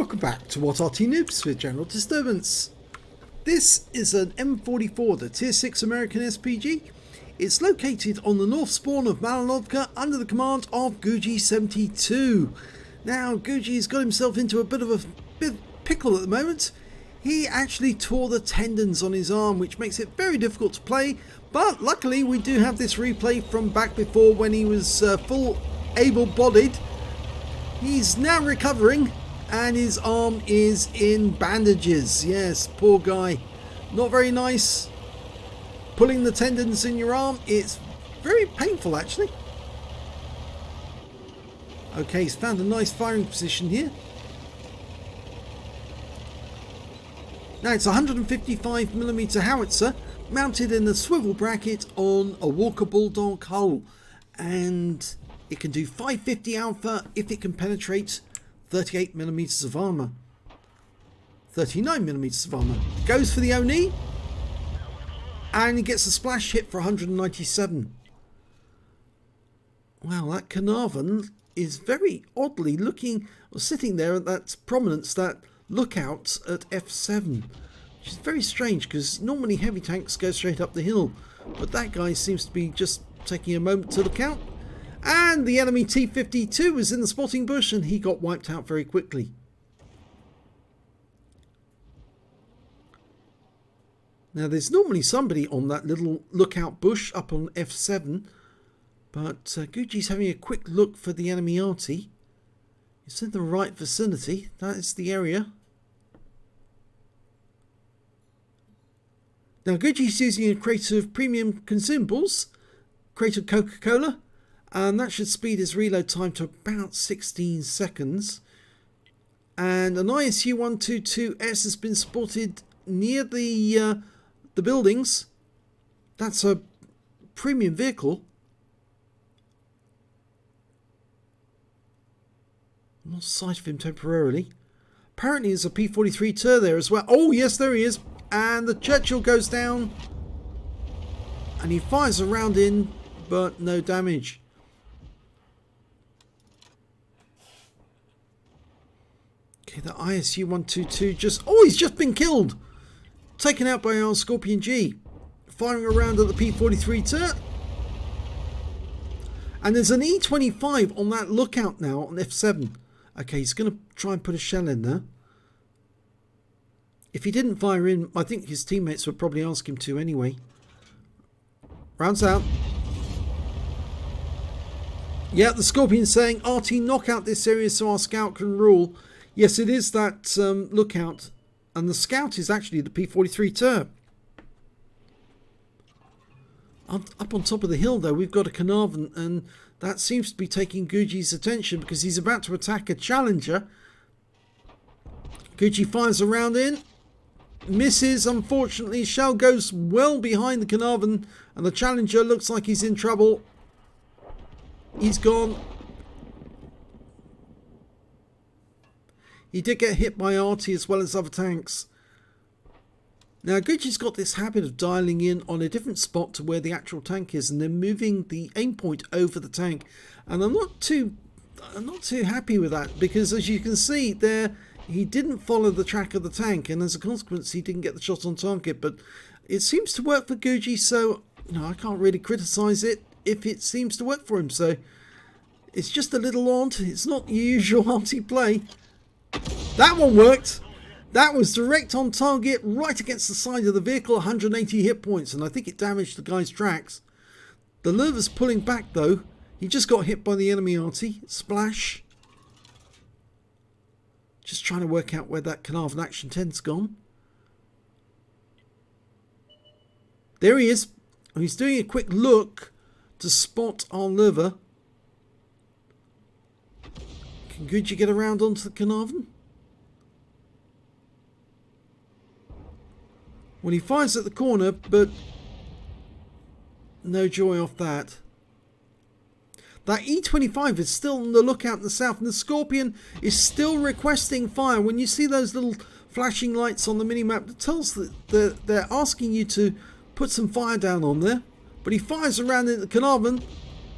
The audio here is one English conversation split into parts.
Welcome back to What Arty Noobs with General Disturbance. This is an M44, the Tier 6 American SPG. It's located on the north spawn of Malinovka under the command of Guji72. Now, Guji's got himself into a bit of pickle at the moment. He actually tore the tendons on his arm, which makes it very difficult to play. But luckily, we do have this replay from back before when he was full able-bodied. He's now recovering and his arm is in bandages. Yes, poor guy. Not very nice. Pulling the tendons in your arm, it's very painful actually. Okay, he's found a nice firing position here. Now it's a 155mm howitzer mounted in a swivel bracket on a Walker Bulldog hull, and it can do 550 alpha if it can penetrate 38mm of armour. 39mm of armour. Goes for the Oni, and he gets a splash hit for 197. Wow, that Carnarvon is very oddly looking, or sitting there at that prominence, that lookout at F7. Which is very strange, because normally heavy tanks go straight up the hill, but that guy seems to be just taking a moment to look out. And the enemy T-52 was in the spotting bush and he got wiped out very quickly. Now there's normally somebody on that little lookout bush up on F7, but Guji's having a quick look for the enemy Arty. It's in the right vicinity. That is the area. Now Guji's using a crate of premium consumables, crate of Coca-Cola, and that should speed his reload time to about 16 seconds. And an ISU-122S has been spotted near the buildings. That's a premium vehicle. Lost sight of him temporarily. Apparently there's a P43 Tur there as well. Oh yes, there he is. And the Churchill goes down. And he fires a round in, but no damage. Okay, the ISU-122 just... Oh, he's just been killed! Taken out by our Scorpion G. Firing around at the P43 Tur. And there's an E25 on that lookout now on F7. Okay, he's going to try and put a shell in there. If he didn't fire in, I think his teammates would probably ask him to anyway. Rounds out. Yeah, the Scorpion's saying, Arty, knock out this area so our scout can rule. Yes, it is that lookout. And the scout is actually the P43 Tur. Up on top of the hill, though, we've got a Carnarvon, and that seems to be taking Guji's attention because he's about to attack a Challenger. Guji fires a round in. Misses, unfortunately. Shell goes well behind the Carnarvon, and the Challenger looks like he's in trouble. He's gone. He did get hit by Arty as well as other tanks. Now Guji's got this habit of dialing in on a different spot to where the actual tank is, and then moving the aim point over the tank. And I'm not too happy with that, because as you can see there, he didn't follow the track of the tank, and as a consequence he didn't get the shot on target. But it seems to work for Guji, so I can't really criticise it if it seems to work for him. So it's just a little odd. It's not the usual Arty play. That one worked. That was direct on target, right against the side of the vehicle, 180 hit points, and I think it damaged the guy's tracks. The lurver's pulling back though. He just got hit by the enemy Arty. Splash. Just trying to work out where that Carnarvon Action 10's gone. There he is. He's doing a quick look to spot our lurver. Can Guji get around onto the Carnarvon? Well, he fires at the corner, but no joy off that. That E25 is still on the lookout in the south, and the Scorpion is still requesting fire. When you see those little flashing lights on the minimap, it tells that they're asking you to put some fire down on there. But he fires around in the Carnarvon,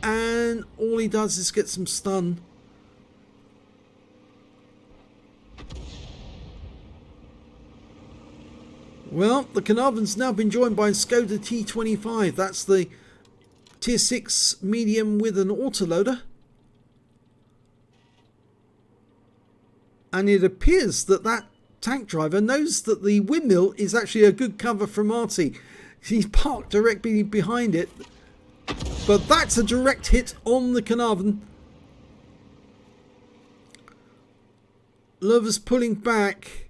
and all he does is get some stun. Well, the Carnarvon's now been joined by a Skoda T25. That's the Tier 6 medium with an autoloader. And it appears that that tank driver knows that the windmill is actually a good cover from Arty. He's parked directly behind it. But that's a direct hit on the Carnarvon. Lover's pulling back.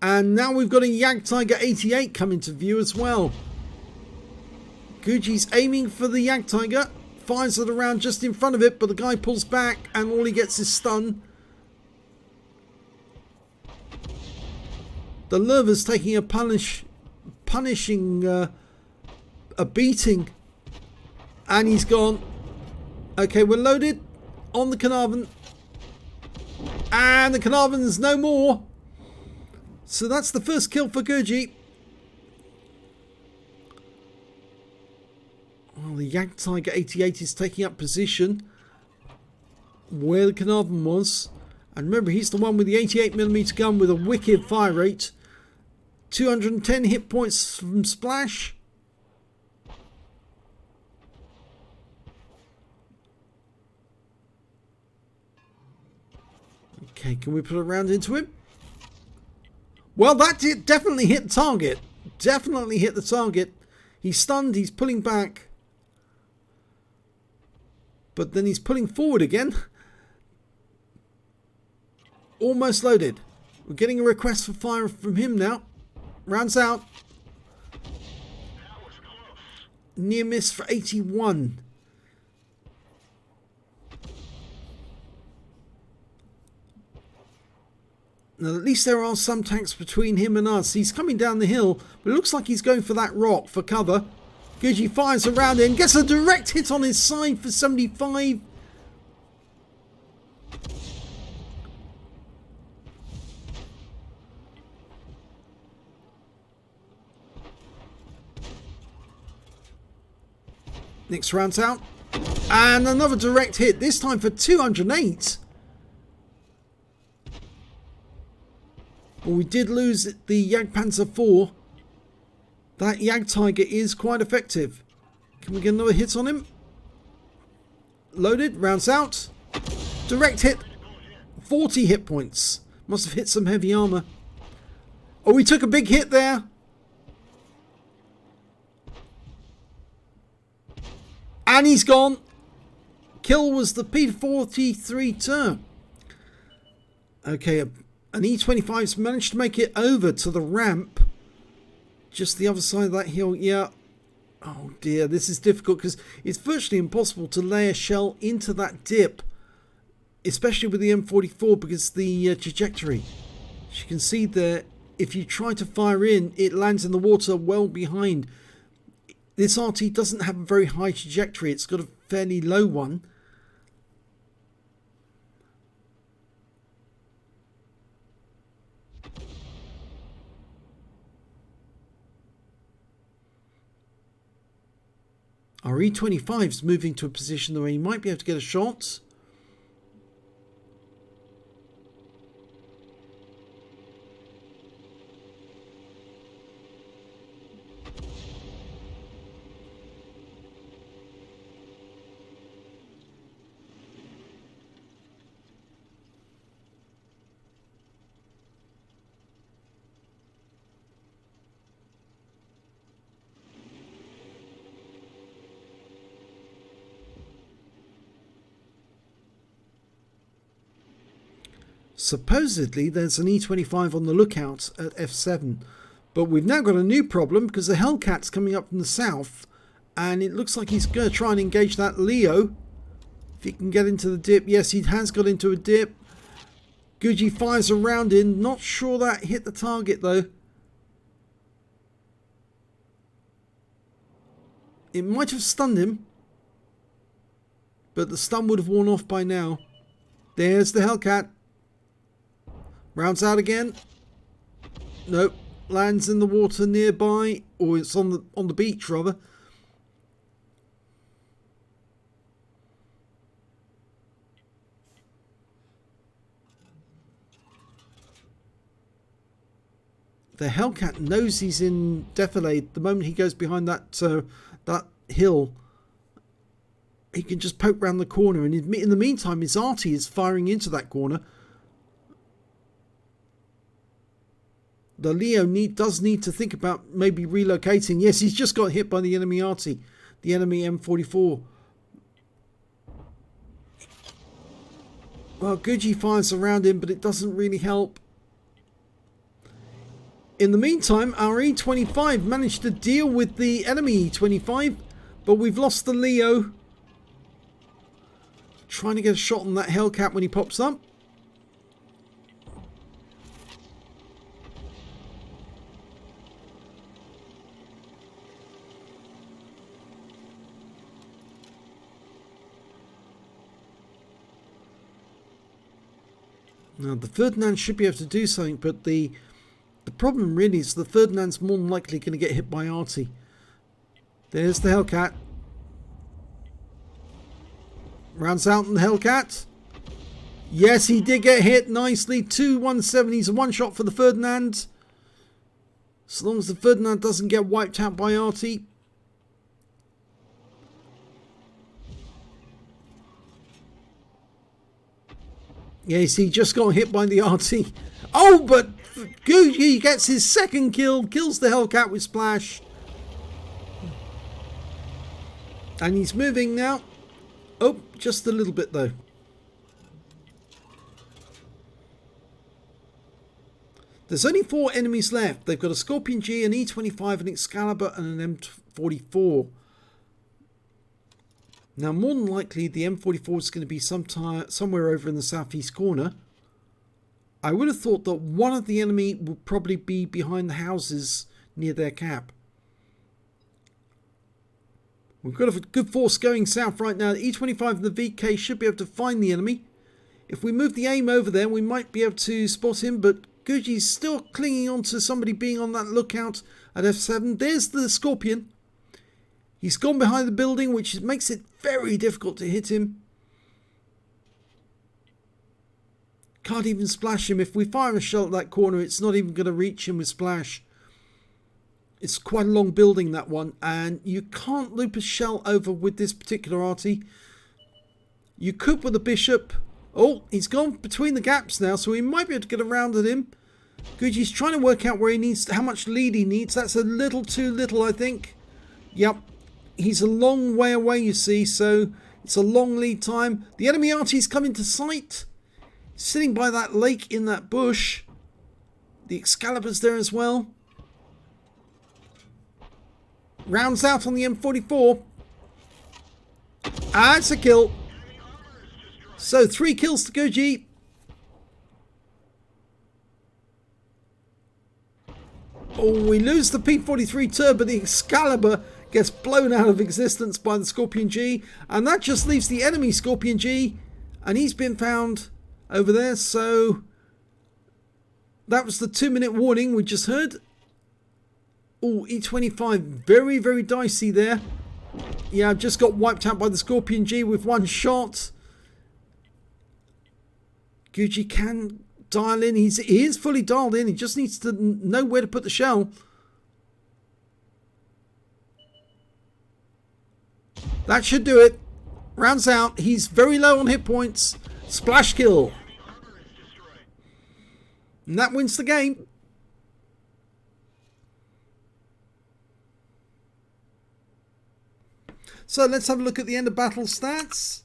And now we've got a Jagdtiger 88 coming to view as well. Guji's aiming for the Jagdtiger. Fires it around just in front of it, but the guy pulls back and all he gets is stun. The Lover's taking a punishing a beating. And he's gone. Okay, we're loaded on the Carnarvon. And the Carnarvon's no more. So that's the first kill for Guji. Well, the Jagdtiger 88 is taking up position where the Carnarvon was. And remember, he's the one with the 88mm gun with a wicked fire rate. 210 hit points from Splash. Okay, can we put a round into him? Well, that did definitely hit the target. Definitely hit the target. He's stunned. He's pulling back. But then he's pulling forward again. Almost loaded. We're getting a request for fire from him now. Rounds out. Near miss for 81. Now, at least there are some tanks between him and us. He's coming down the hill, but it looks like he's going for that rock for cover. Guji fires around him, gets a direct hit on his side for 75. Next round's out. And another direct hit, this time for 208. Well, we did lose the Jagdpanzer 4. That Jagdtiger is quite effective. Can we get another hit on him? Loaded, rounds out. Direct hit. 40 hit points. Must have hit some heavy armor. Oh, we took a big hit there. And he's gone. Kill was the P43 turn. Okay, an E25's managed to make it over to the ramp. Just the other side of that hill. Yeah. Oh dear, this is difficult because it's virtually impossible to lay a shell into that dip. Especially with the M44 because the trajectory. As you can see there, if you try to fire in, it lands in the water well behind. This RT doesn't have a very high trajectory. It's got a fairly low one. Our E25 is moving to a position where he might be able to get a shot. Supposedly there's an E25 on the lookout at F7, but we've now got a new problem because the Hellcat's coming up from the south and it looks like he's going to try and engage that Leo. If he can get into the dip. Yes, he has got into a dip. Guji fires around him. Not sure that hit the target though. It might have stunned him, but the stun would have worn off by now. There's the Hellcat. Rounds out again. Nope. Lands in the water nearby, or it's on the beach rather. The Hellcat knows he's in defilade. The moment he goes behind that that hill, he can just poke round the corner. And in the meantime, his Arty is firing into that corner. The Leo does need to think about maybe relocating. Yes, he's just got hit by the enemy Arty, the enemy M44. Well, Gucci fires around him, but it doesn't really help. In the meantime, our E25 managed to deal with the enemy E25, but we've lost the Leo. Trying to get a shot on that Hellcat when he pops up. Now, the Ferdinand should be able to do something, but the problem really is the Ferdinand's more than likely going to get hit by Arty. There's the Hellcat. Rounds out on the Hellcat. Yes, he did get hit nicely. 2-170s, a one shot for the Ferdinand. As long as the Ferdinand doesn't get wiped out by Arty. Yes, he just got hit by the Arty. Oh, but Gucci gets his second kill, kills the Hellcat with splash. And he's moving now. Oh, just a little bit though. There's only 4 enemies left. They've got a Scorpion G, an E25, an Excalibur and an M44. Now, more than likely, the M44 is going to be somewhere over in the southeast corner. I would have thought that one of the enemy would probably be behind the houses near their cap. We've got a good force going south right now. The E25 and the VK should be able to find the enemy. If we move the aim over there, we might be able to spot him, but Gucci's still clinging on to somebody being on that lookout at F7. There's the Scorpion. He's gone behind the building, which makes it very difficult to hit him. Can't even splash him. If we fire a shell at that corner, it's not even going to reach him with splash. It's quite a long building, that one, and you can't loop a shell over with this particular Arty. You could with a Bishop. Oh, he's gone between the gaps now, so he might be able to get around at him. Gucci's trying to work out where he needs, how much lead he needs. That's a little too little, I think. Yep. He's a long way away, you see, so it's a long lead time. The enemy Arty's come into sight. Sitting by that lake in that bush. The Excalibur's there as well. Rounds out on the M44. Ah, it's a kill. So 3 kills to Gucci. Oh, we lose the P43 turret, but the Excalibur gets blown out of existence by the Scorpion G, and that just leaves the enemy Scorpion G, and he's been found over there. So that was the 2-minute warning we just heard. Oh, E25, very, very dicey there. Yeah, I've just got wiped out by the Scorpion G with one shot. Gucci can dial in. He is fully dialed in. He just needs to know where to put the shell. That should do it. Rounds out. He's very low on hit points. Splash kill. And that wins the game. So let's have a look at the end of battle stats.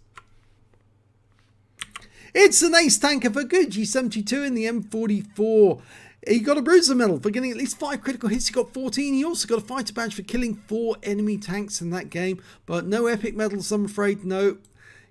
It's an ace tanker for Gucci, 72 in the M44. He got a bruiser medal for getting at least 5 critical hits. He got 14. He also got a fighter badge for killing 4 enemy tanks in that game. But no epic medals, I'm afraid, no.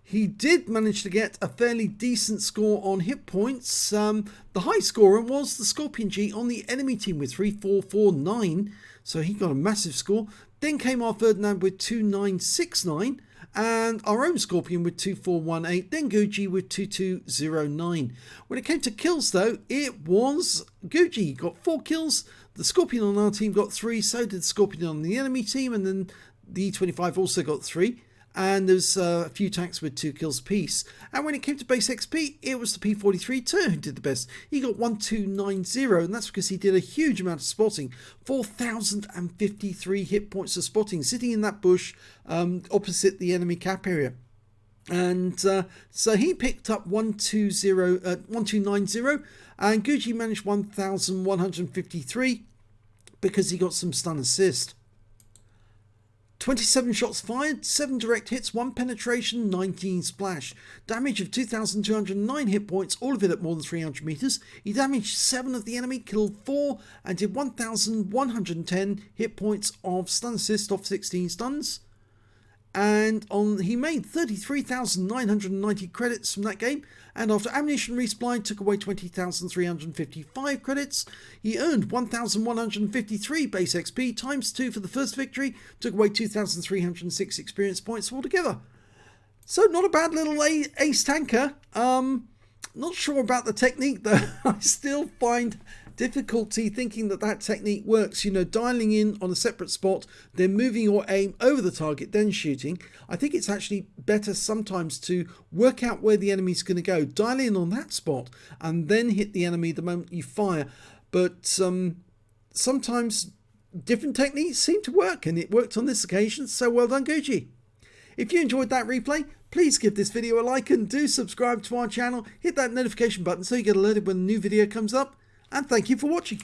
He did manage to get a fairly decent score on hit points. The high scorer was the Scorpion G on the enemy team with 3449. So he got a massive score. Then came our Ferdinand with 2969. And our own Scorpion with 2418, then Gucci with 2209. When it came to kills though, it was Gucci got 4 kills, the Scorpion on our team got 3, so did the Scorpion on the enemy team, and then the E25 also got 3. and there's a few tanks with 2 kills apiece. And when it came to base XP, it was the P43 too who did the best. He got 1290, and that's because he did a huge amount of spotting. 4053 hit points of spotting, sitting in that bush opposite the enemy cap area. And so he picked up 1290, and Gucci managed 1153 because he got some stun assist. 27 shots fired, 7 direct hits, 1 penetration, 19 splash. Damage of 2,209 hit points, all of it at more than 300 meters. He damaged 7 of the enemy, killed 4, and did 1,110 hit points of stun assist off 16 stuns. And he made 33,990 credits from that game, and after ammunition resupply took away 20,355 credits. He earned 1,153 base XP times 2 for the first victory, took away 2,306 experience points altogether. So not a bad little ace tanker. Not sure about the technique though. I still find difficulty thinking that technique works. You know, dialing in on a separate spot, then moving your aim over the target, then shooting. I think it's actually better sometimes to work out where the enemy's going to go, dial in on that spot, and then hit the enemy the moment you fire. But sometimes different techniques seem to work, and it worked on this occasion, so well done, Gucci. If you enjoyed that replay, please give this video a like and do subscribe to our channel. Hit that notification button so you get alerted when a new video comes up. And thank you for watching.